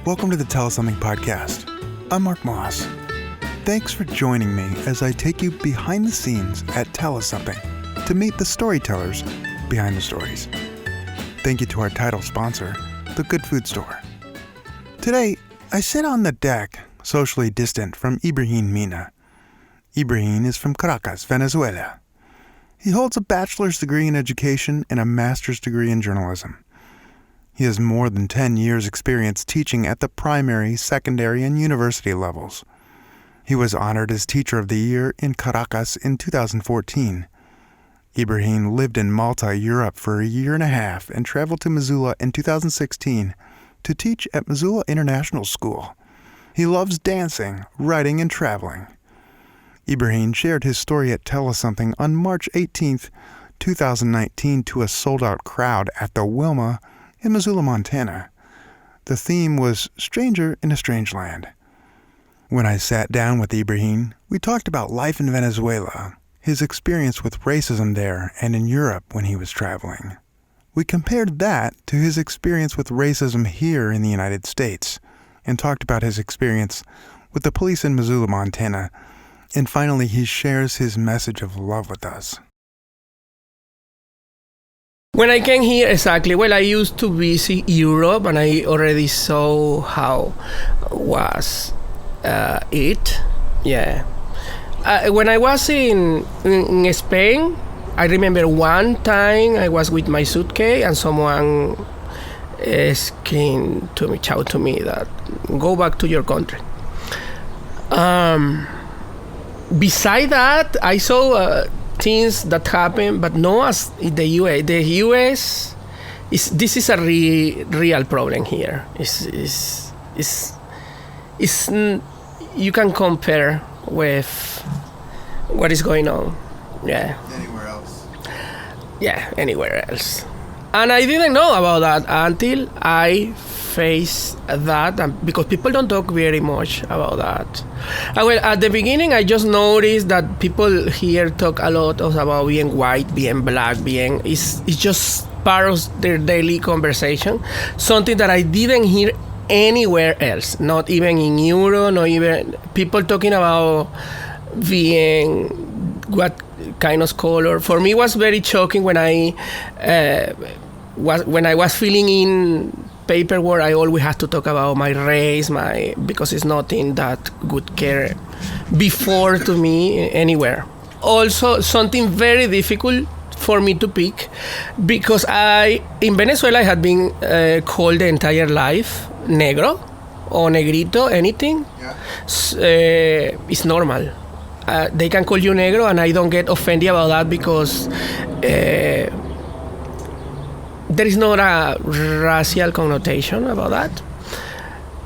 Welcome to the Tell Us Something podcast. I'm Mark Moss. Thanks for joining me as I take you behind the scenes at Tell Us Something to meet the storytellers behind the stories. Thank you to our title sponsor, the Good Food Store. Today, I sit on the deck, socially distant from Ibrahin Mena. Ibrahin is from Caracas, Venezuela. He holds a bachelor's degree in education and a master's degree in journalism. He has more than 10 years' experience teaching at the primary, secondary, and university levels. He was honored as Teacher of the Year in Caracas in 2014. Ibrahin lived in Malta, Europe for a year and a half and traveled to Missoula in 2016 to teach at Missoula International School. He loves dancing, writing, and traveling. Ibrahin shared his story at Tell Us Something on March 18th, 2019 to a sold-out crowd at the Wilma in Missoula, Montana. The theme was Stranger in a Strange Land. When I sat down with Ibrahin, we talked about life in Venezuela, his experience with racism there and in Europe when he was traveling. We compared that to his experience with racism here in the United States and talked about his experience with the police in Missoula, Montana. And finally, he shares his message of love with us. When I came here, I used to visit Europe and I already saw how was it. Yeah. When I was in Spain, I remember one time I was with my suitcase and someone came to me, shout to me that go back to your country. Beside that, I saw things that happen, but not as in the U.S. The U.S. This is a real problem here. You can compare with what is going on. Yeah. Anywhere else? Yeah, anywhere else. And I didn't know about that until I faced that, because people don't talk very much about that. At the beginning, I just noticed that people here talk a lot about being white, being black, it's just part of their daily conversation, something that I didn't hear anywhere else, not even in Europe, not even people talking about being what kind of color. For me, it was very shocking when I was filling in paperwork. I always had to talk about my race, because it's nothing that good care before to me anywhere. Also, something very difficult for me to pick, because in Venezuela I had been called the entire life negro or negrito, anything. Yeah. It's normal. They can call you negro and I don't get offended about that, because there is not a racial connotation about that.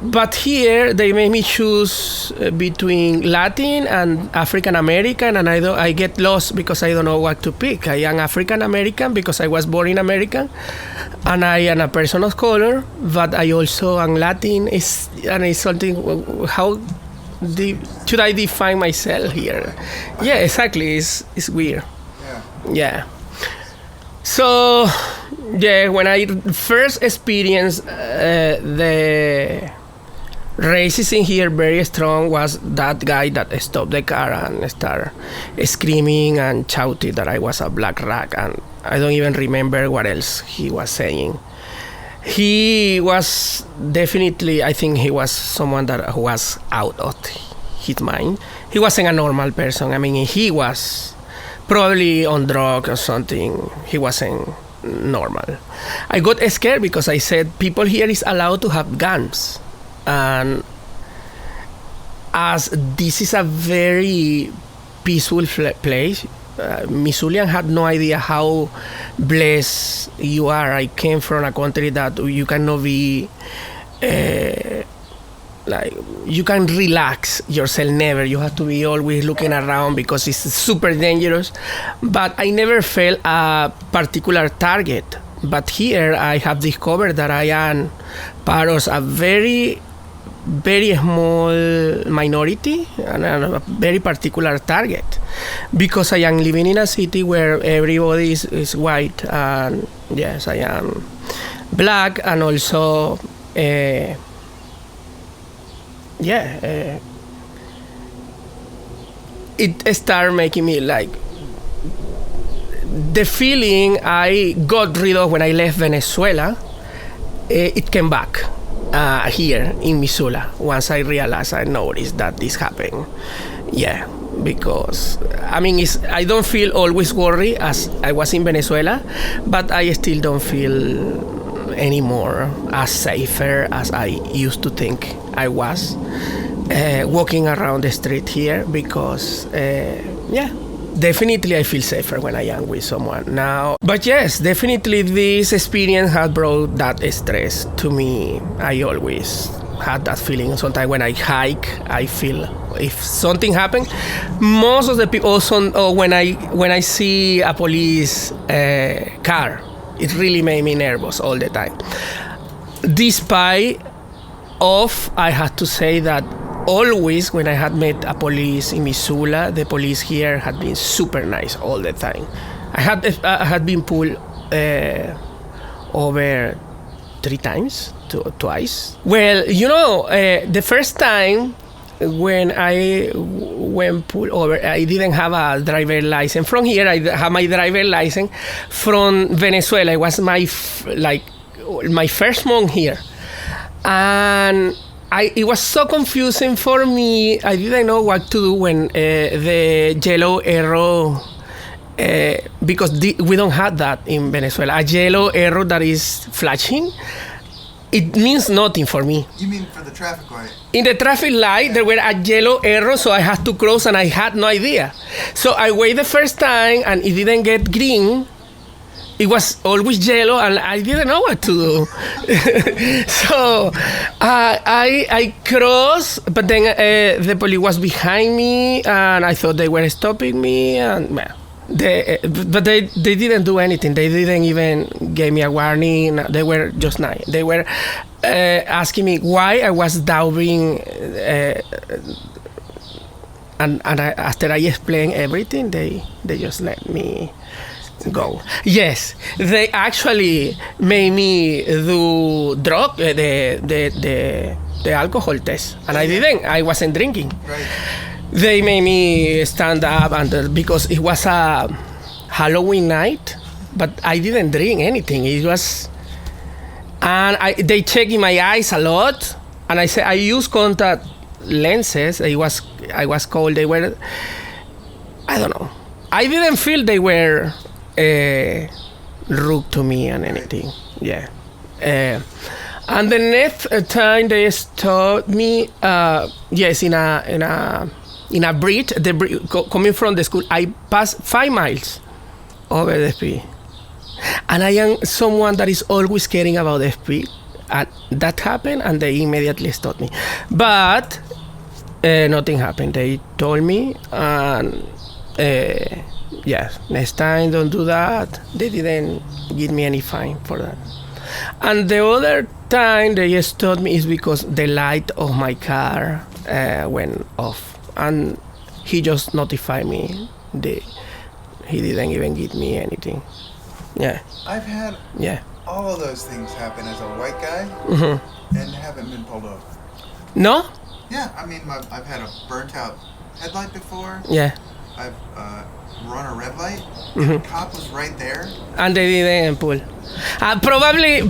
But here they made me choose between Latin and African American, and I get lost because I don't know what to pick. I am African American because I was born in America, and I am a person of color, but I also am Latin. It's something. How should I define myself here? Yeah, exactly. It's weird. Yeah. So, yeah, when I first experienced the racism here very strong, was that guy that stopped the car and started screaming and shouting that I was a black rat, and I don't even remember what else he was saying. He was definitely, I think he was someone that was out of his mind. He wasn't a normal person. I mean, he was probably on drugs or something. He wasn't normal. I got scared because I said people here is allowed to have guns. And as this is a very peaceful place, Missoulian had no idea how blessed you are. I came from a country that you cannot be you can relax yourself, never. You have to be always looking around because it's super dangerous. But I never felt a particular target. But here I have discovered that I am part of a very, very small minority and a very particular target, because I am living in a city where everybody is white, and yes, I am black, and also yeah, it started making me like the feeling I got rid of when I left Venezuela. It came back here in Missoula once I realized, I noticed that this happened. Yeah, because I don't feel always worried as I was in Venezuela, but I still don't feel anymore as safer as I used to think I was walking around the street here, because definitely I feel safer when I am with someone now. But yes, definitely this experience has brought that stress to me. I always had that feeling. Sometimes when I hike, I feel if something happens. Most of the people also, when I see a police car, it really made me nervous all the time. Despite of, I had to say that always when I had met a police in Missoula, the police here had been super nice all the time. I had been pulled over 3 times, twice. Well, the first time when I went pulled over, I didn't have a driver license. From here, I have my driver license. From Venezuela, it was my first month here, and it was so confusing for me. I didn't know what to do when the yellow arrow, because we don't have that in Venezuela. A yellow arrow that is flashing, it means nothing for me. You mean for the traffic light? In the traffic light, there were a yellow arrow, so I had to cross, and I had no idea. So I waited the first time, and it didn't get green. It was always yellow, and I didn't know what to do. So I crossed, but then the police was behind me, and I thought they were stopping me, and but they didn't do anything. They didn't even give me a warning. They were just nice. They were asking me why I was doubting, and after I explained everything, they just let me go. Yes, they actually made me do the alcohol test, and I didn't. I wasn't drinking. Right. They made me stand up, and because it was a Halloween night, but I didn't drink anything. It was, and they checked in my eyes a lot, and I said I use contact lenses. I was cold. They were, I don't know. I didn't feel they were rude to me and anything. Yeah. And the next time they stopped me, yes, in a bridge, coming from the school, I passed 5 miles over the speed. And I am someone that is always caring about the speed. And that happened, and they immediately stopped me. But nothing happened. They told me, and yes, next time don't do that. They didn't give me any fine for that. And the other time they stopped me is because the light of my car went off, and he just notified me. He didn't even give me anything. Yeah. I've had all of those things happen as a white guy, and haven't been pulled over. No? Yeah, I've had a burnt out headlight before. Yeah. I've run a red light. The cop was right there. And they didn't pull. Probably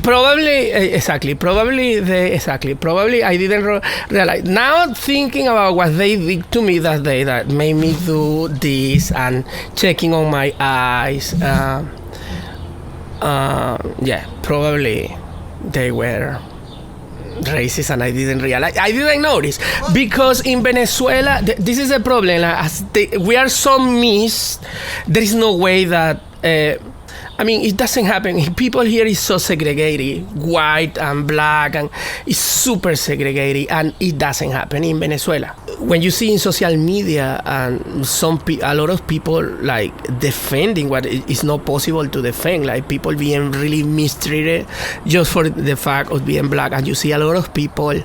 I didn't realize. Now thinking about what they did to me that day, that made me do this and checking on my eyes. Probably they were racist, and I didn't realize. I didn't notice, because in Venezuela, this is a problem. We are so mixed. There is no way that. It doesn't happen. People here is so segregated, white and black, and it's super segregated, and it doesn't happen in Venezuela. When you see in social media, and a lot of people like defending what is not possible to defend, like people being really mistreated just for the fact of being black, and you see a lot of people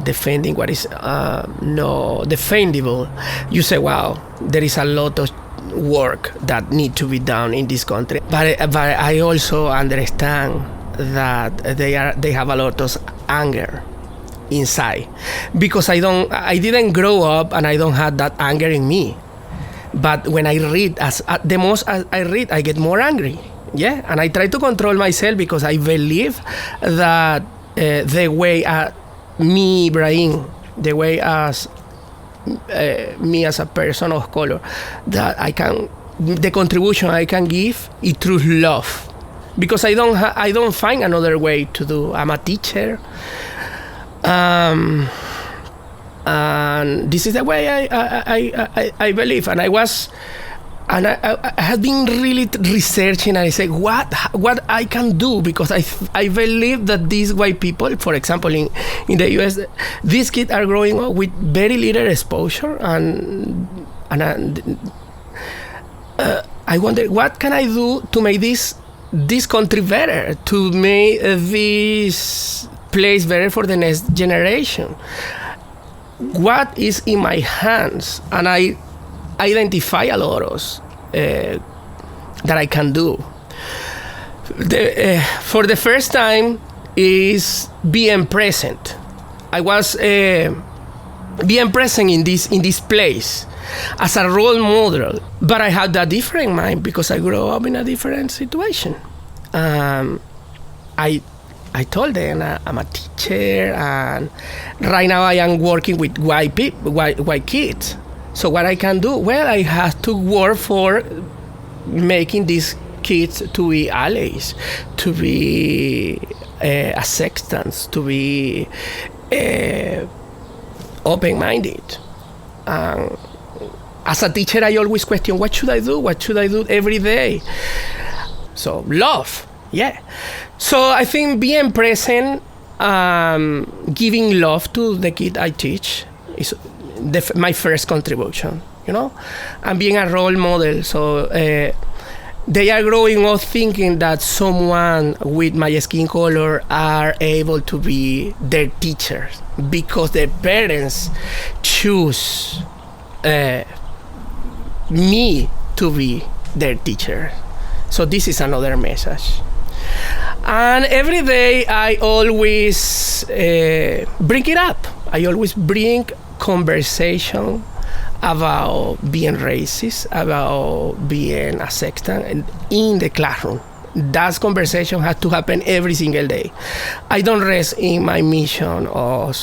defending what is not defendable. You say, wow, there is a lot of work that need to be done in this country, but I also understand that they have a lot of anger inside, because I didn't grow up and I don't have that anger in me. But when I read, the most I read, I get more angry. Yeah, and I try to control myself because I believe that the way me, Ibrahim, the way as me as a person of color, that the contribution I can give is through love, because I don't find another way to do. I'm a teacher, and this is the way I believe. And I have been really researching, and I say what I can do, because I believe that these white people, for example, in the US, these kids are growing up with very little exposure, and I wonder what can I do to make this country better, to make this place better for the next generation. What is in my hands? And I identify a lot of that I can do. For the first time is being present. I was being present in this place as a role model, but I had a different mind because I grew up in a different situation. I told them I'm a teacher, and right now I am working with white kids. So what I can do? Well, I have to work for making these kids to be allies, to be acceptants, to be open-minded. As a teacher, I always question, what should I do? What should I do every day? So love, yeah. So I think being present, giving love to the kid I teach is my first contribution, and being a role model. So they are growing up thinking that someone with my skin color are able to be their teachers because their parents choose me to be their teacher. So this is another message. And every day I always bring it up. I always bring conversation about being racist, about being a sextant in the classroom. That conversation has to happen every single day. I don't rest in my mission of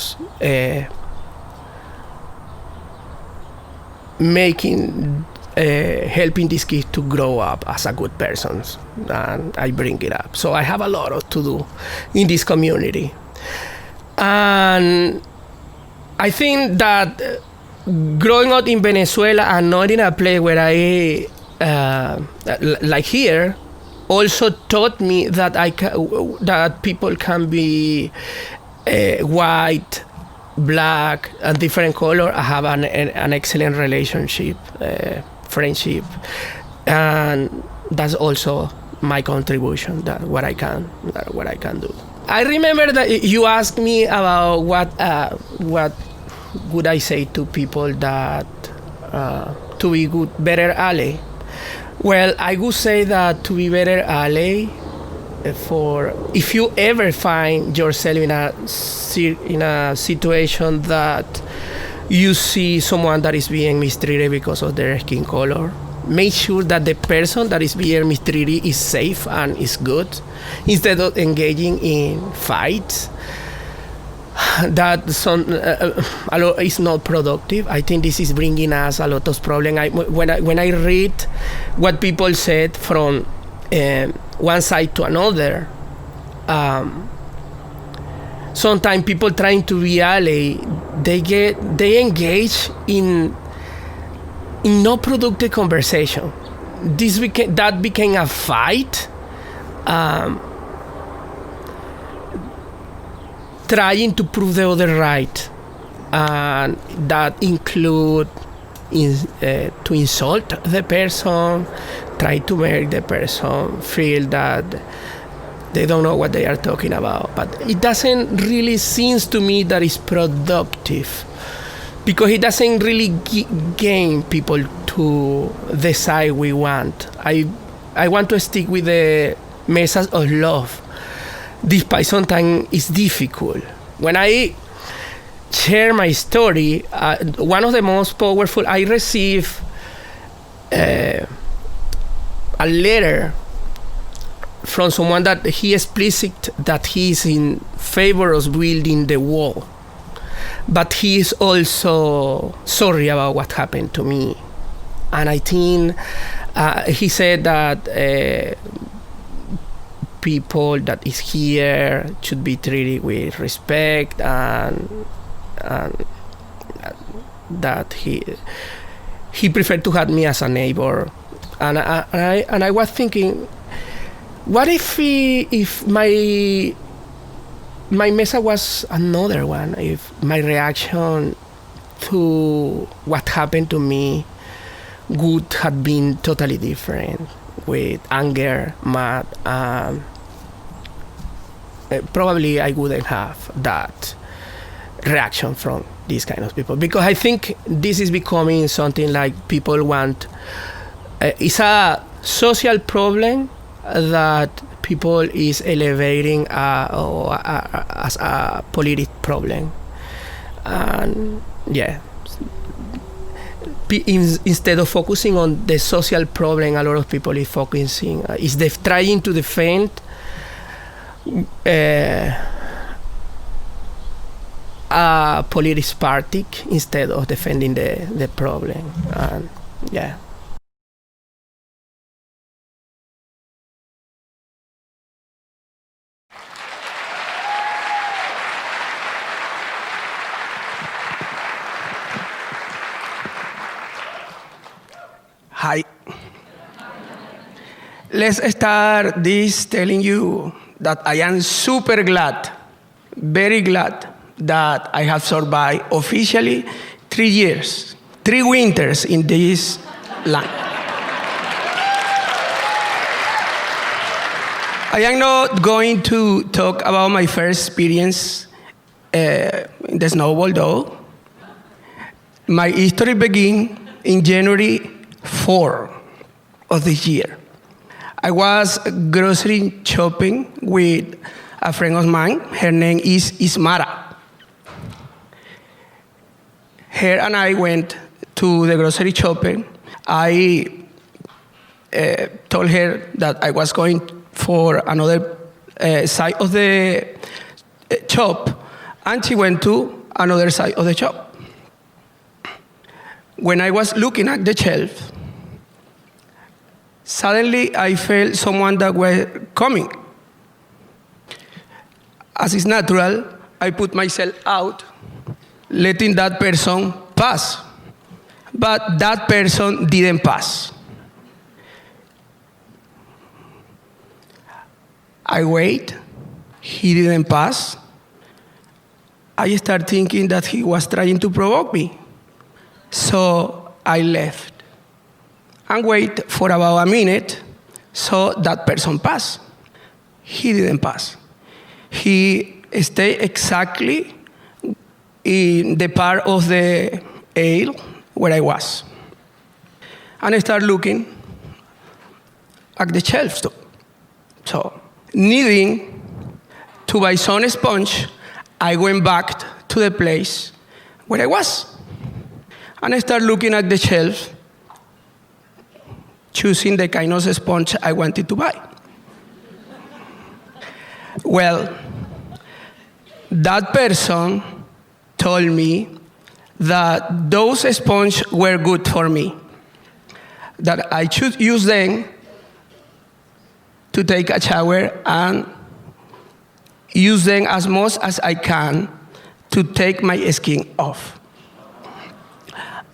helping these kids to grow up as a good persons, and I bring it up. So I have a lot to do in this community, and I think that growing up in Venezuela and not in a place where I like here also taught me that that people can be white, black, and different color. I have an excellent relationship, friendship, and that's also my contribution. That what I can do. I remember that you asked me about what would I say to people that to be better ally. Well, I would say that to be better ally, if you ever find yourself in a situation that you see someone that is being mistreated because of their skin color, make sure that the person that is being mistreated is safe and is good, instead of engaging in fights. That is not productive. I think this is bringing us a lot of problems. When I read what people said from one side to another, sometimes people trying to be ally, they engage in no productive conversation. That became a fight. Trying to prove the other right, and that include to insult the person, try to make the person feel that they don't know what they are talking about. But it doesn't really seem to me that it's productive, because it doesn't really gain people to the side we want. I want to stick with the message of love, despite sometimes it's difficult. When I share my story, one of the most powerful, I received a letter from someone that he explicit that he is in favor of building the wall, but he is also sorry about what happened to me. And I think he said that people that is here should be treated with respect, and that he preferred to have me as a neighbor. And I was thinking, what if my message was another one? If my reaction to what happened to me would have been totally different, with anger, mad, probably I wouldn't have that reaction from these kind of people, because I think this is becoming something like people want. It's a social problem that people is elevating as a political problem, and yeah. Instead of focusing on the social problem, a lot of people is focusing trying to defend a political party instead of defending the problem. Yeah. Hi. Let's start this telling you that I am super glad, very glad, that I have survived officially 3 years, 3 winters in this land. I am not going to talk about my first experience in the snowball, though. My history begins in January 4 of this year. I was grocery shopping with a friend of mine. Her name is Ismara. Her and I went to the grocery shopping. I told her that I was going for another side of the shop, and she went to another side of the shop. When I was looking at the shelf, suddenly I felt someone that was coming. As is natural, I put myself out, letting that person pass. But that person didn't pass. I wait, he didn't pass. I started thinking that he was trying to provoke me. So I left and wait for about a minute so that person pass. He didn't pass. He stayed exactly in the part of the aisle where I was. And I started looking at the shelves too. So, needing to buy some sponge, I went back to the place where I was. And I started looking at the shelf, choosing the kind of sponge I wanted to buy. Well, that person told me that those sponges were good for me, that I should use them to take a shower and use them as much as I can to take my skin off.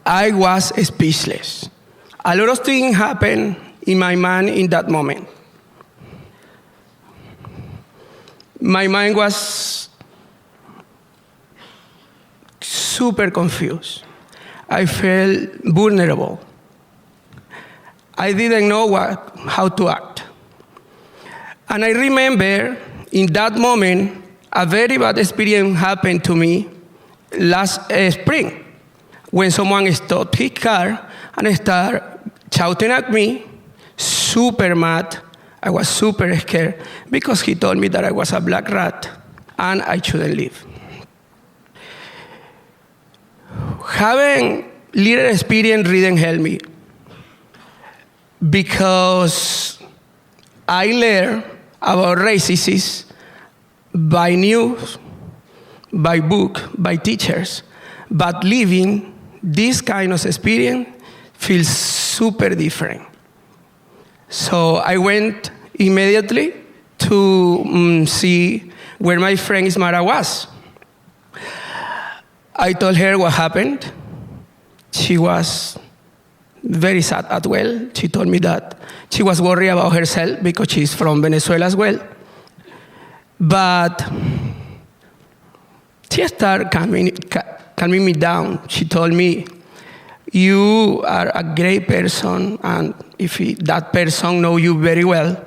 I was speechless. A lot of things happened in my mind in that moment. My mind was super confused. I felt vulnerable. I didn't know how to act. And I remember in that moment, a very bad experience happened to me last spring, when someone stopped his car and started shouting at me, super mad. I was super scared because he told me that I was a black rat and I shouldn't leave. having little experience didn't help me because I learned about racism by news, by book, by teachers. But living this kind of experience feels super different. So I went immediately to see where my friend Ismara was. I told her what happened. She was very sad as well. She told me that she was worried about herself because she's from Venezuela as well. But she started calming me down. She told me, you are a great person, and if that person knows you very well,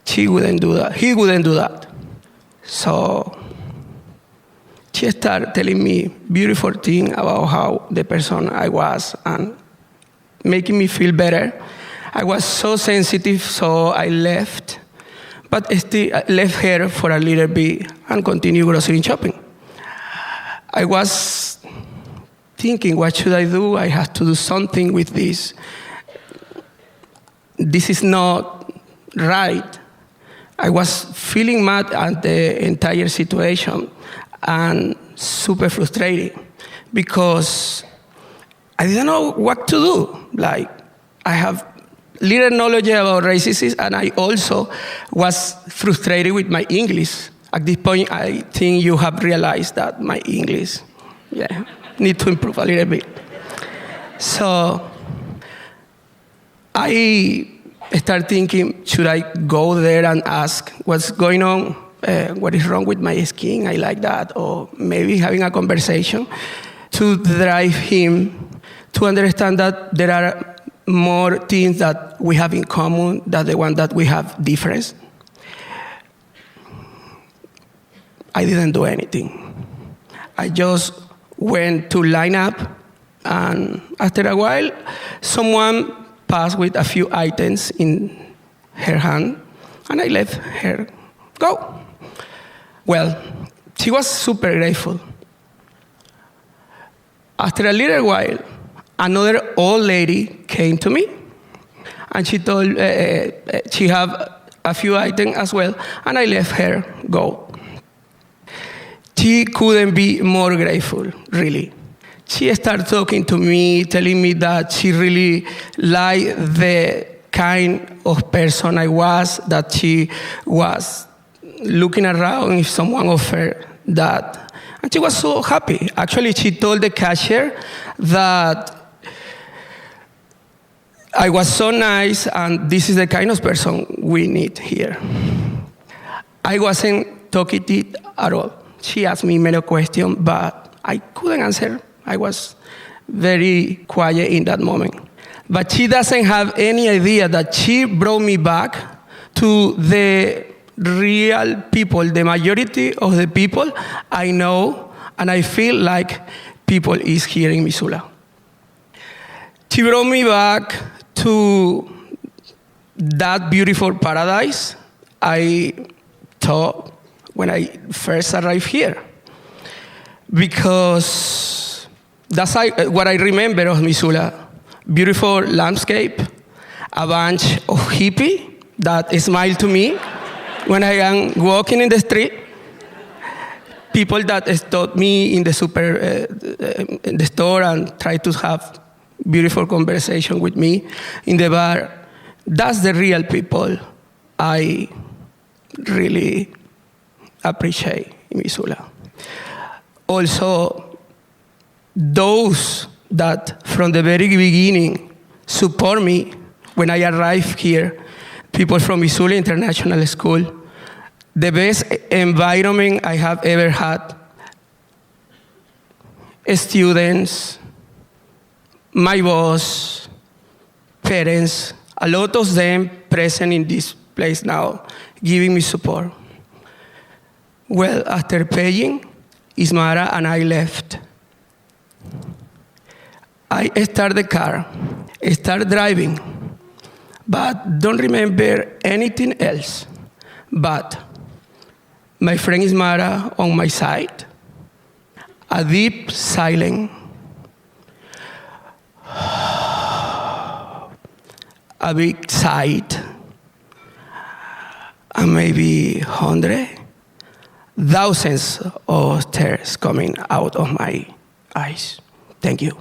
he wouldn't do that. So she started telling me beautiful things about how the person I was and making me feel better. I was so sensitive, so I left. But still, I left her for a little bit and continued grocery shopping. I was thinking, what should I do? I have to do something with this. This is not right. I was feeling mad at the entire situation and super frustrated because I didn't know what to do. Like, I have little knowledge about racism, and I also was frustrated with my English. At this point, I think you have realized that my English, need to improve a little bit. So I started thinking, should I go there and ask what's going on? What is wrong with my skin? I like that. Or maybe having a conversation to drive him to understand that there are more things that we have in common than the one that we have difference. I didn't do anything. I just went to line up, and after a while, someone passed with a few items in her hand, and I let her go. Well, she was super grateful. After a little while, another old lady came to me, and she told she had a few items as well, and I let her go. She couldn't be more grateful, really. She started talking to me, telling me that she really liked the kind of person I was, that she was looking around if someone offered that. And she was so happy. Actually, she told the cashier that I was so nice, and this is the kind of person we need here. I wasn't talkative at all. She asked me many questions, but I couldn't answer. I was very quiet in that moment. But she doesn't have any idea that she brought me back to the real people, the majority of the people I know, and I feel like people is here in Missoula. She brought me back to that beautiful paradise I thought when I first arrived here. Because that's what I remember of Missoula. Beautiful landscape, a bunch of hippie that smile to me when I am walking in the street, people that stop me in the in the store and try to have beautiful conversation with me in the bar. That's the real people I really appreciate in Missoula. Also, those that from the very beginning support me when I arrived here, people from Missoula International School, the best environment I have ever had. Students, my boss, parents, a lot of them present in this place now, giving me support. Well, after paying, Ismara and I left. I started the car, started driving, but don't remember anything else. But my friend Ismara on my side, a deep silence, a big sight, and maybe thousands of tears coming out of my eyes. Thank you.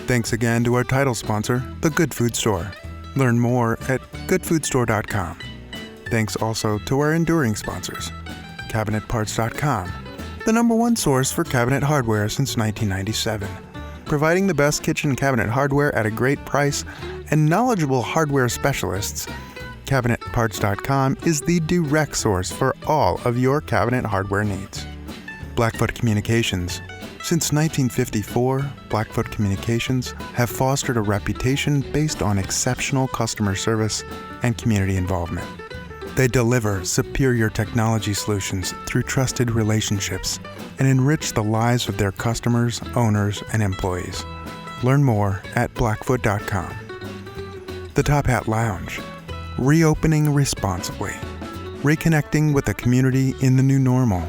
Thanks again to our title sponsor, The Good Food Store. Learn more at goodfoodstore.com. Thanks also to our enduring sponsors, cabinetparts.com, the #1 source for cabinet hardware since 1997, providing the best kitchen cabinet hardware at a great price and knowledgeable hardware specialists. Cabinetparts.com is the direct source for all of your cabinet hardware needs. Blackfoot Communications. Since 1954, Blackfoot Communications have fostered a reputation based on exceptional customer service and community involvement. They deliver superior technology solutions through trusted relationships and enrich the lives of their customers, owners, and employees. Learn more at blackfoot.com. The Top Hat Lounge. Reopening responsibly. Reconnecting with the community in the new normal.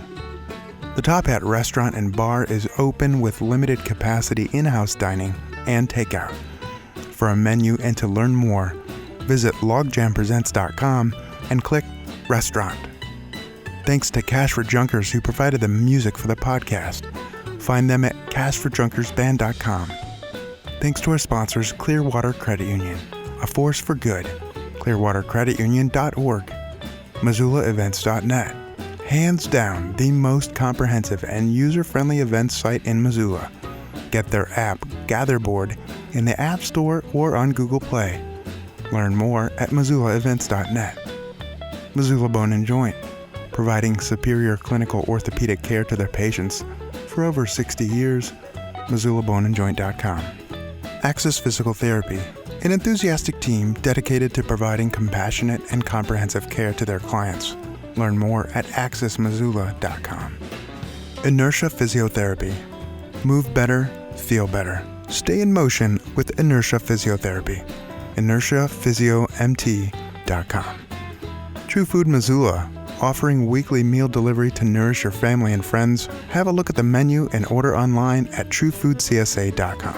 The Top Hat Restaurant and Bar is open with limited capacity in-house dining and takeout. For a menu and to learn more, visit logjampresents.com and click Restaurant. Thanks to Cash for Junkers who provided the music for the podcast. Find them at cashforjunkersband.com. Thanks to our sponsors, Clearwater Credit Union, a force for good, clearwatercreditunion.org, MissoulaEvents.net. Hands down, the most comprehensive and user-friendly events site in Missoula. Get their app, Gatherboard, in the App Store or on Google Play. Learn more at MissoulaEvents.net. Missoula Bone and Joint, providing superior clinical orthopedic care to their patients for over 60 years. MissoulaBoneandJoint.com. Access Physical Therapy, an enthusiastic team dedicated to providing compassionate and comprehensive care to their clients. Learn more at accessmissoula.com. Inertia Physiotherapy. Move better, feel better. Stay in motion with Inertia Physiotherapy. InertiaPhysioMT.com. True Food Missoula, offering weekly meal delivery to nourish your family and friends. Have a look at the menu and order online at truefoodcsa.com.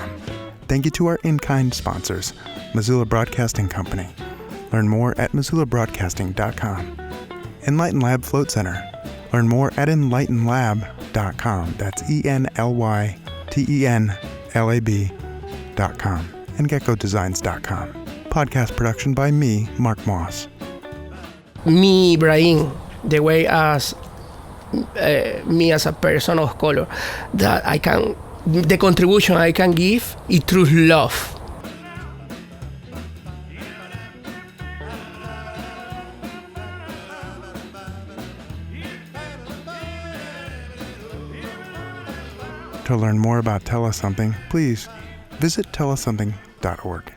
Thank you to our in-kind sponsors, Missoula Broadcasting Company. Learn more at missoulabroadcasting.com. Enlighten Lab Float Center. Learn more at enlightenlab.com. That's ENLYTENLAB.com. And geckodesigns.com. Podcast production by me, Mark Moss. Me, Ibrahin, the way as me as a person of color, that the contribution I can give is through love. To learn more about Tell Us Something, please visit tellussomething.org.